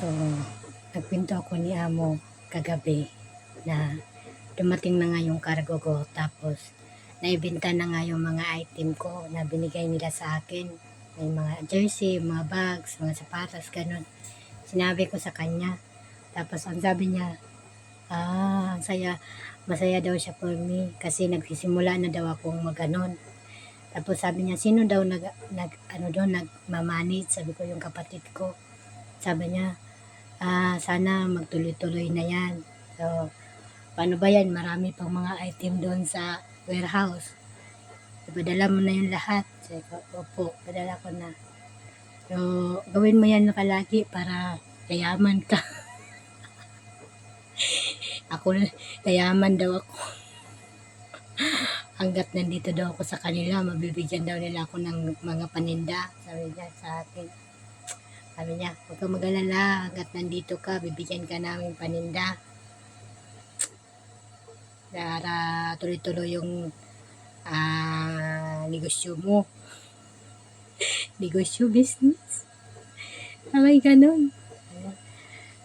So, nagpinto ako ni Amo kagabi na dumating na nga yung cargo ko. Tapos, naibenta na nga yung mga item ko na binigay nila sa akin. May mga jersey, mga bags, mga sapatos, ganun. Sinabi ko sa kanya. Tapos, ang sabi niya, ang saya, masaya daw siya for me kasi nagsisimula na daw akong maganon. Tapos sabi niya, sino daw nagmamanage? Sabi ko, yung kapatid ko. Sabi niya, sana magtuloy-tuloy na yan. So, paano ba yan? Marami pang mga item doon sa warehouse. Ipadala mo na yung lahat. Sabi ko, opo, padala ko na. So, gawin mo yan palagi para kayaman ka. Ako, kayaman daw ako. Hanggat nandito daw ako sa kanila, mabibigyan daw nila ako ng mga paninda. Sabi niya sa akin. Sabi niya, huwag kang mag-alala, hanggat nandito ka, bibigyan ka namin paninda. Para tuloy-tuloy yung negosyo mo. Negosyo, business. Sabay ganun.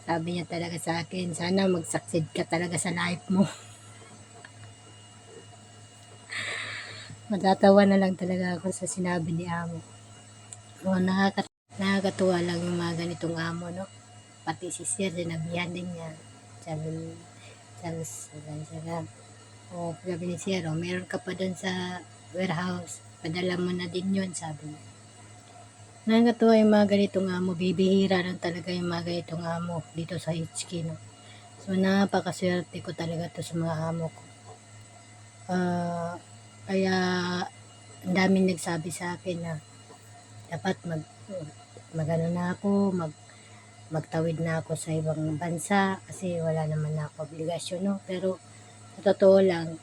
Sabi niya talaga sa akin, sana mag-succeed ka talaga sa life mo. Matatawa na lang talaga ako sa sinabi ni Amo. So, nakakatuwa lang yung mga ganitong amo, no? Pati si Sir, sinabihan din niya. Sabi ni Sir, meron ka pa dun sa warehouse. Padala mo na din yun, sabi niya. Nakakatuwa yung mga ganitong amo. Bibihira lang talaga yung mga ganitong amo dito sa HK, no? So, napakaswerte ko talaga to sa mga amo ko. Kaya ang daming nagsabi sa akin na dapat magano na ako, magtawid na ako sa ibang bansa kasi wala naman na ako obligasyon, no? Pero sa totoo lang,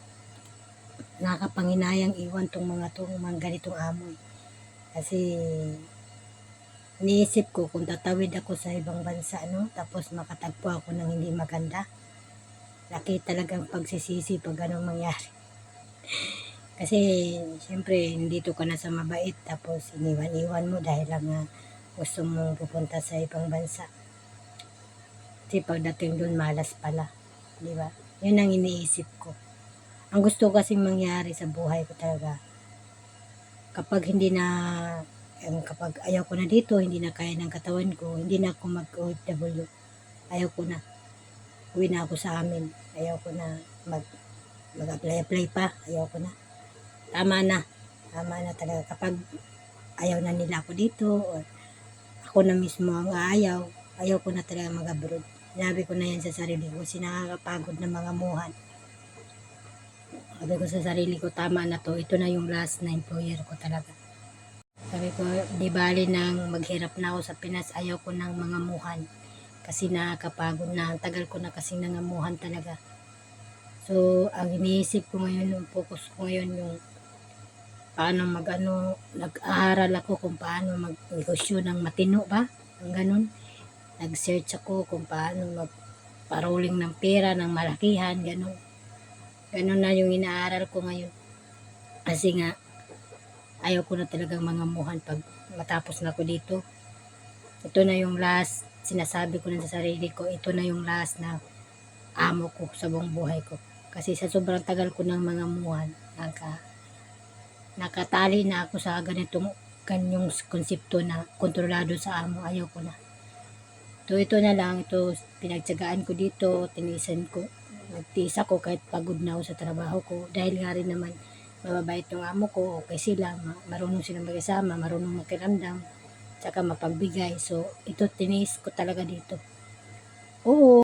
nakapanginayang iwan tong mga ganitong amo. Kasi iniisip ko kung tatawid ako sa ibang bansa, no? Tapos makatagpo ako ng hindi maganda. Laki talagang pagsisisi pag ganun mangyari. Kasi, siyempre, nandito ka na sa mabait, tapos iniwan-iwan mo dahil lang gusto mong pupunta sa ibang bansa. Kasi pagdating doon, malas pala. Di ba? Yun ang iniisip ko. Ang gusto kasing mangyari sa buhay ko talaga, kapag ayaw ko na dito, hindi na kaya ng katawan ko, hindi na ako mag-OFW, ayaw ko na. Uwi na ako sa amin. Ayaw ko na mag-apply pa. Ayaw ko na. Tama na talaga. Kapag ayaw na nila ako dito, or ako na mismo ang ayaw ko na talaga mag-abroad. Sinabi ko na yan sa sarili ko, kasi nakakapagod na mga muhan. Sabi ko sa sarili ko, tama na to. Ito na yung last na employer ko talaga. Sabi ko, di bali nang maghirap na ako sa Pinas, ayaw ko ng mga muhan. Kasi nakakapagod na. Ang tagal ko na kasing nangamuhan talaga. So, ang iniisip ko ngayon, yung focus ko ngayon, yung paano nag-aaral ako kung paano mag-negosyo ng matino ba? Ang ganun. Nag-search ako kung paano mag-paroling ng pera, ng malakihan, ganun. Ganun na yung inaaral ko ngayon. Kasi nga, ayaw ko na talagang mangamuhan pag matapos na ako dito. Ito na yung last, sinasabi ko na sa sarili ko, ito na yung last na amo ko sa buong buhay ko. Kasi sa sobrang tagal ko ng mangamuhan, nakatali na ako sa ganyong konsepto na kontrolado sa amo. Ayaw ko na. Ito na lang, ito pinagtsagaan ko dito, nagtiis ako kahit pagod na ako sa trabaho ko. Dahil nga rin naman, mababait yung amo ko, okay sila, marunong silang magkasama, marunong makiramdam, tsaka mapagbigay. So, ito tiniis ko talaga dito. Oo.